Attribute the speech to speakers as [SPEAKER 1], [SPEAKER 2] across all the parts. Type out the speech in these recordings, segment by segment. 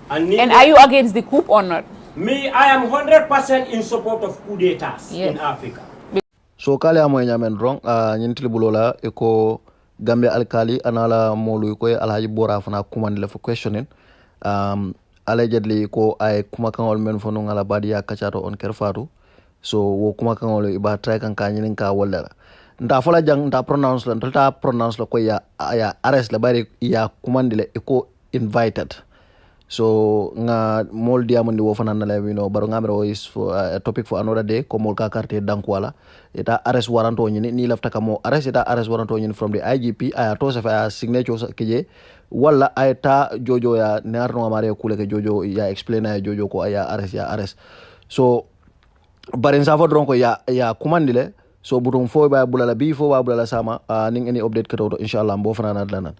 [SPEAKER 1] And are you against the coup or not?
[SPEAKER 2] Me, I am 100% in support of coup d'etats in Africa.
[SPEAKER 3] So kali amo nyamen wrong nyintili bulola eko Gambia alkali anala molu ko Alh Bora fana command le for questioning allegedly ko ay kuma kangol men fonu ngala badia kachato on kerfatu so wo kuma kangol iba try kan kanyin ka wala nda fola jang nda pronounce la ko ya arrest la bari ya command le eko invited so nga mol diamondi wo fana na you know baro ngamro is for a topic for another day ko mol ka carte dankwala eta arrest warrant o ni lafta ka mo arrest eta arrest warrant o from the IGP aya to sa fa signature kije wala ayta jojo ya narno amare kule ke jojo ya explain ya jojo ko aya arrest so barin sa fo dron ko ya commandile so butum fo ba bulala bi fo ba bulala sama ning any update kato inshallah mbo fana na danan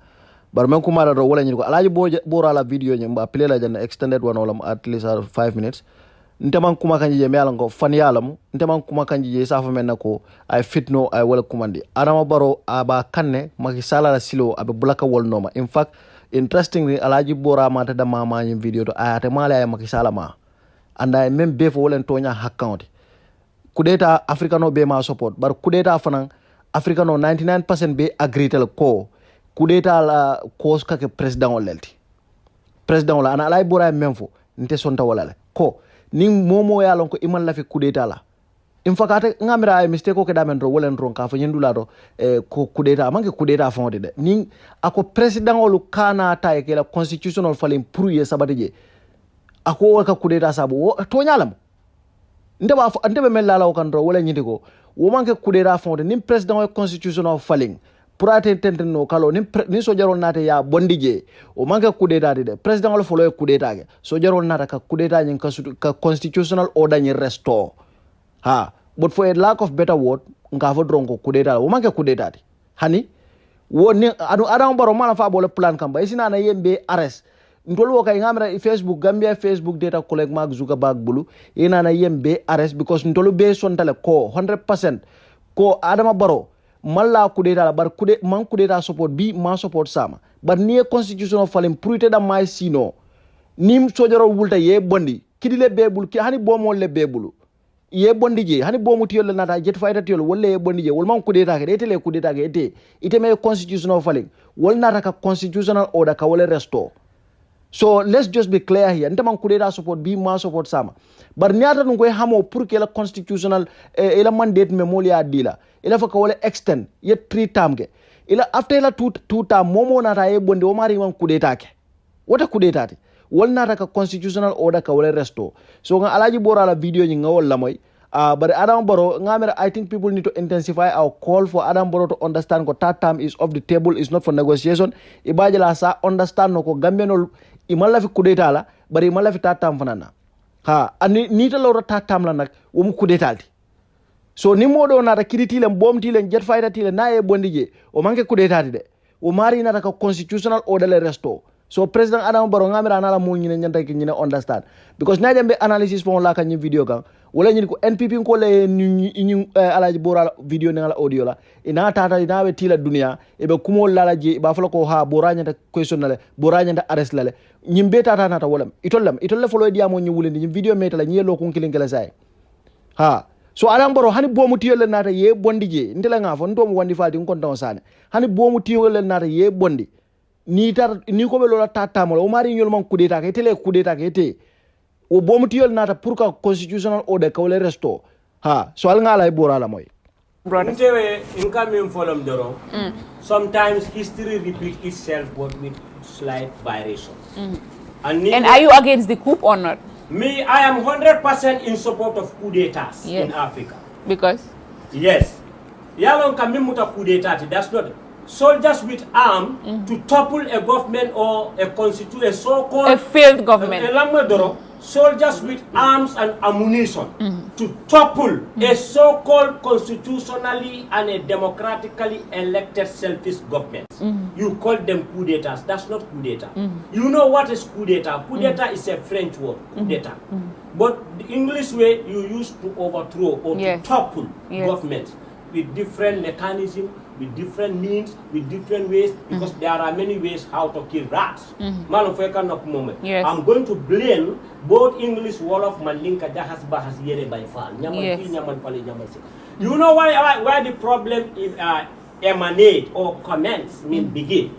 [SPEAKER 3] bar men kuma da wala ñi ko Alh Bora la video ñi ba play la jan extended one wala at least 5 minutes nteman kuma kanji je mealan ko fan yalam nteman kuma kanji je safa men nako ay fitno ay wala kumandi Adama Barrow aba kanne maki sala la silo abe bulaka wol noma in fact interestingly Alh Bora ma ta dama ma ñi video to ayate mala ay maki sala ma anda même be fo wolen tonya hakkawti kudeta africano be ma support bar kudeta fanan africano 99% be agree tel ko kudeta la cause kake president o lelti president la ana Alh Bora memfo nte sonta wala ko ni momo ya lon ko iman la fi kudeta la in fakata ngamira ay mistake ko ke damen ro wolen ron ka fa nyindula do ko kudeta manke kudeta fonde de ni ako president o lu kana ta ke la constitutional falling pour ye sabadije ako ka kudeta sabu to nyalam ndebe mel la kan ro wala nyindi ko wo manke kudeta fonde ni president o constitutional falling pour atteindre no kalo ni so jarol nata ya bondije o manka kudeta de president wala folo kudeta ge so jarol nata ka kudeta nyin ka constitutional order nyi restore but for a lack of better word nga fo drongo kudeta o manka kudeta de hani woni Adama Barrow mala fa bole plan kamba isina na yembe arrest ndol wo kay ngamra Facebook Gambia Facebook data collect mag zuga bag bulu ina na yembe arrest because ndolu be sontale ko 100% ko Adama Barrow malla kudeta la bar man kudeta support bi man support sama bar ni constitutional falem pruite da may sino nim sojaro wulta ye bondi kidile bebul ki hani bomo le bebulu ye bondi je hani bomu tiyol la nata jet fayta tiyol wala ye bondi je wol man kudeta ke etele kudeta ke ite me constitutional falem wol nata ka constitutional order ka wala resto so let's just be clear here ntaman kudeta support bi man support sama bar niata nun koy hamo pour que la constitutional ila mandate me molia dila ila fa ko wala extend ye 3 term ke ila after ila 2 term momo nata e bonde o mari man kudeta ke wata kudeta ti wol nata ka constitutional order ka wala resto so nga Alh Bora la video ni nga wala moy but Adama Barrow ngamera I think people need to intensify our call for Adama Barrow to understand ko third term is off the table, is not for negotiation ibajala sa understand no ko Gambian imalla fi kudeta la bari imalla fi third term fanana ani nita lawra third term la nak wum kudeta ti so ni modo nata kiriti len bomti len jet fayda ti len naye bondije o manke kudeta ti de o mari nata ka constitutional order le resto so president Adama Barrow ngamira nala mo nyine nyanta ki nyine understand because na jambe analysis fon la ka nyi video kan wala nyini ko NPP ko le ni Alh Bora video ngala audio la ina tata ina be tila dunia e be kumo la je ba fala ko Bora nyanta question la Bora nyanta arrest la nyimbe tata nata wala itolle folo dia mo nyi wulindi video meta la nyi lo ko kilingela say so Adama Barrow hani bomu tiyol nata ye bondi je ndela nga fo ndomo wandi falti ngon taw sane hani bomu tiyol nata ye bondi ni ko be lola tatamol o mari nyol man kudeta ke tele kudeta ke te o bomu tiyol nata pour ka constitutional order ka wala resto so al nga Alh Bora la moy
[SPEAKER 2] ntewe incoming folom doro sometimes history repeats itself but with slight variations
[SPEAKER 1] and are you against the coup or not?
[SPEAKER 2] Me, I am 100% in support of coup d'etats in Africa.
[SPEAKER 1] Because?
[SPEAKER 2] Yes. Yalon kamimuta coup d'etat, that's not soldiers with arms to topple a government or a so-called...
[SPEAKER 1] A failed government.
[SPEAKER 2] Soldiers with arms and ammunition to topple a so-called constitutionally and a democratically elected selfish government. You call them coup d'etats. That's not coup d'etat. You know what is coup d'etat? Coup d'etat is a French word, coup d'etat. But the English way you use to overthrow or to topple government. with different mechanism, with different means, with different ways, because there are many ways how to kill rats.
[SPEAKER 1] Yes.
[SPEAKER 2] I'm going to blame both English, Wolof, Mandinka, Jahas, Bahas, Yere, by Fall.
[SPEAKER 1] Yes.
[SPEAKER 2] You know why the problem is, emanate or commence begin?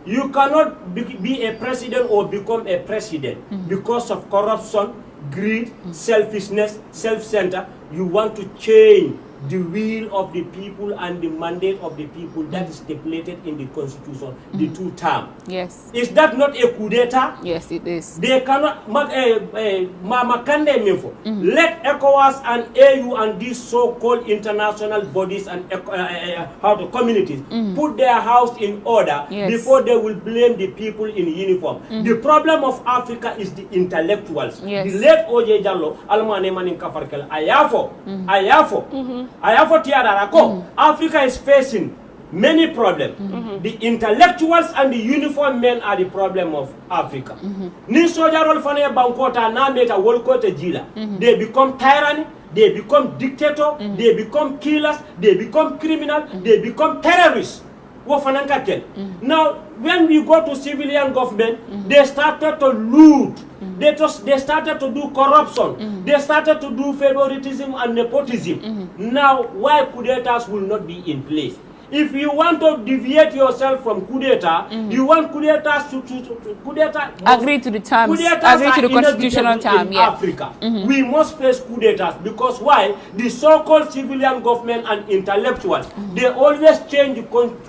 [SPEAKER 2] You cannot be a president or become a president because of corruption, greed, selfishness, self-centered. You want to change the will of the people and the mandate of the people that is stipulated in the constitution, the 2 terms.
[SPEAKER 1] Yes.
[SPEAKER 2] Is that not a coup d'etat?
[SPEAKER 1] Yes, it is.
[SPEAKER 2] They cannot let ECOWAS and AU and these so-called international bodies and communities put their house in order before they will blame the people in uniform. The problem of Africa is the intellectuals.
[SPEAKER 1] Yes.
[SPEAKER 2] The late O.J. Jallo, Almane Manin Kafarkel, Africa is facing many problems. The intellectuals and the uniformed men are the problem of Africa. Ni sojarol fane bankota na meta wolkota jila. They become tyranny, they become dictator, they become killers, they become criminal, they become terrorists. Now, when we go to civilian government, they started to loot. They started to do corruption. They started to do favoritism and nepotism. Now, why coup d'etats will not be in place? If you want to deviate yourself from coup d'etat, you want coup d'etats to
[SPEAKER 1] agree to the terms, agree to the constitutional term.
[SPEAKER 2] In Africa, we must face coup d'etats because why? The so-called civilian government and intellectuals, they always change the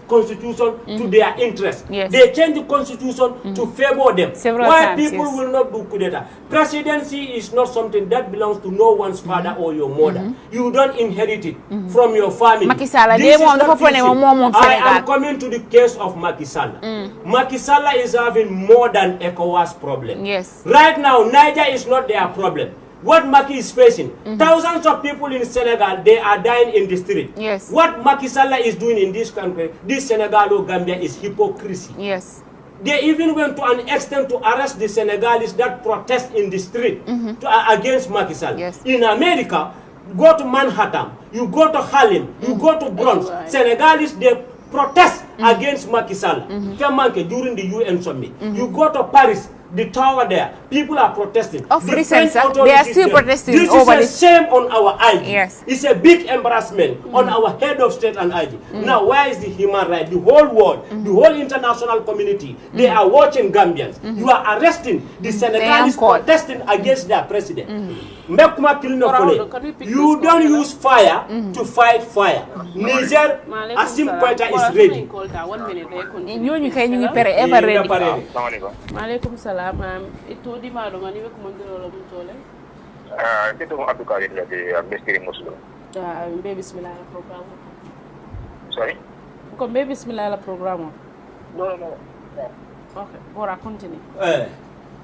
[SPEAKER 2] constitution to their interest.
[SPEAKER 1] Yes.
[SPEAKER 2] They change the constitution to favor them.
[SPEAKER 1] Several
[SPEAKER 2] why
[SPEAKER 1] times,
[SPEAKER 2] people will not do coup d'etat? Presidency is not something that belongs to no one's father or your mother. You don't inherit it from your family. I am coming to the case of Macky Sall. Macky Sall is having more than ECOWAS problem.
[SPEAKER 1] Yes.
[SPEAKER 2] Right now, Niger is not their problem. What Macky is facing, thousands of people in Senegal, they are dying in the street.
[SPEAKER 1] Yes.
[SPEAKER 2] What Macky Sall is doing in this country, this Senegal or Gambia, is hypocrisy.
[SPEAKER 1] Yes.
[SPEAKER 2] They even went to an extent to arrest the Senegalese that protest in the street against Macky Sall.
[SPEAKER 1] Yes.
[SPEAKER 2] In America, go to Manhattan, you go to Harlem, you go to Bronx, Senegalese, they protest against Macky Sall during the UN summit. You go to Paris, the tower there, people are protesting.
[SPEAKER 1] Of recent, they are still protesting
[SPEAKER 2] this
[SPEAKER 1] over
[SPEAKER 2] this. This is a shame on our IG.
[SPEAKER 1] Yes.
[SPEAKER 2] It's a big embarrassment on our head of state and IG. Now, where is the human right? The whole world, the whole international community, they are watching Gambians. You are arresting the Senegalese protesting against their president. You don't use fire to fight fire. Niger, Asim Koita is ready.
[SPEAKER 4] Itu di mana ngani be kumandiro la mutole
[SPEAKER 5] Itu Abdul Karim dari Misteri Muslim.
[SPEAKER 4] Be bismillah la program.
[SPEAKER 5] Sorry?
[SPEAKER 4] Ko be bismillah la program.
[SPEAKER 5] No.
[SPEAKER 4] Okay, Bora continue.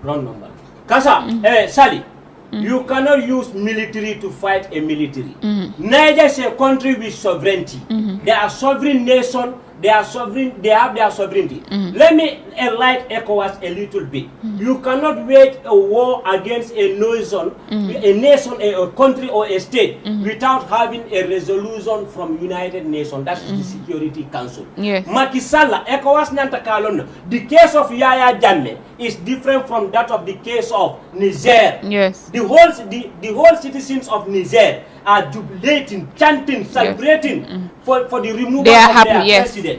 [SPEAKER 2] Wrong number. Kasa, Sally, you cannot use military to fight a military. Niger is a country with sovereignty. They are sovereign nation. They are sovereign. They have their sovereignty. Let me enlighten ECOWAS a little bit. You cannot wage a war against a nation, a country or a state without having a resolution from United Nations. That's the Security Council.
[SPEAKER 1] Yes.
[SPEAKER 2] Macky Sall, ECOWAS nanta kalon. The case of Yaya Jammeh is different from that of the case of Niger.
[SPEAKER 1] Yes.
[SPEAKER 2] The whole citizens of Niger are jubilating, chanting, celebrating for the removal of their president.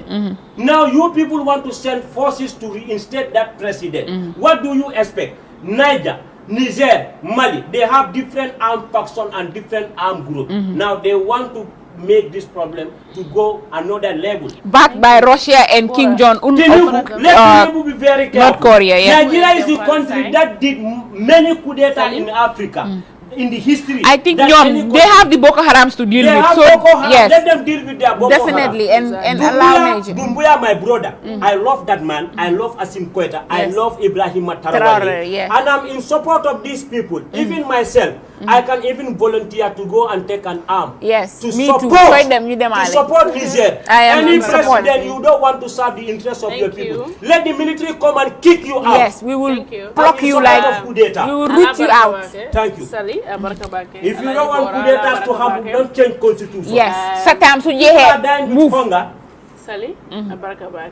[SPEAKER 2] Now you people want to send forces to reinstate that president. What do you expect? Niger, Niger, Mali, they have different armed factions and different armed groups. Now they want to make this problem to go another level.
[SPEAKER 1] Backed by Russia and King Jong-un
[SPEAKER 2] Let me be very careful.
[SPEAKER 1] North Korea, yes.
[SPEAKER 2] Nigeria is the country that did many coups d'etat in Africa. In the history,
[SPEAKER 1] I think they have the Boko Harams to deal with. So yes,
[SPEAKER 2] let them deal with their Boko
[SPEAKER 1] definitely,
[SPEAKER 2] Haram.
[SPEAKER 1] and allow Niger.
[SPEAKER 2] Dumbuya, my brother, I love that man. I love Asim Koita. I love Ibrahim Traoré.
[SPEAKER 1] Yes.
[SPEAKER 2] And I'm in support of these people. Even myself, I can even volunteer to go and take an arm.
[SPEAKER 1] Yes,
[SPEAKER 2] To
[SPEAKER 1] me
[SPEAKER 2] support,
[SPEAKER 1] too. Show them you them
[SPEAKER 2] to support Niger.
[SPEAKER 1] I am
[SPEAKER 2] Any
[SPEAKER 1] in support.
[SPEAKER 2] president you don't want to serve the interests of
[SPEAKER 4] Thank
[SPEAKER 2] your people,
[SPEAKER 4] you.
[SPEAKER 2] let the military come and kick you out.
[SPEAKER 1] Yes, we will
[SPEAKER 4] Thank you.
[SPEAKER 1] pluck
[SPEAKER 2] And
[SPEAKER 1] you
[SPEAKER 2] it's a
[SPEAKER 1] like
[SPEAKER 2] kind of coup d'etat.
[SPEAKER 1] we will root you out.
[SPEAKER 2] Thank you.
[SPEAKER 4] Sali, Abarakabake.
[SPEAKER 2] If you don't want coup d'etats to happen, don't change constitution.
[SPEAKER 1] Yes, Satam
[SPEAKER 2] People are
[SPEAKER 1] Sujehe,
[SPEAKER 2] dying with
[SPEAKER 1] move.
[SPEAKER 2] hunger.
[SPEAKER 4] Sali, Abarakabake.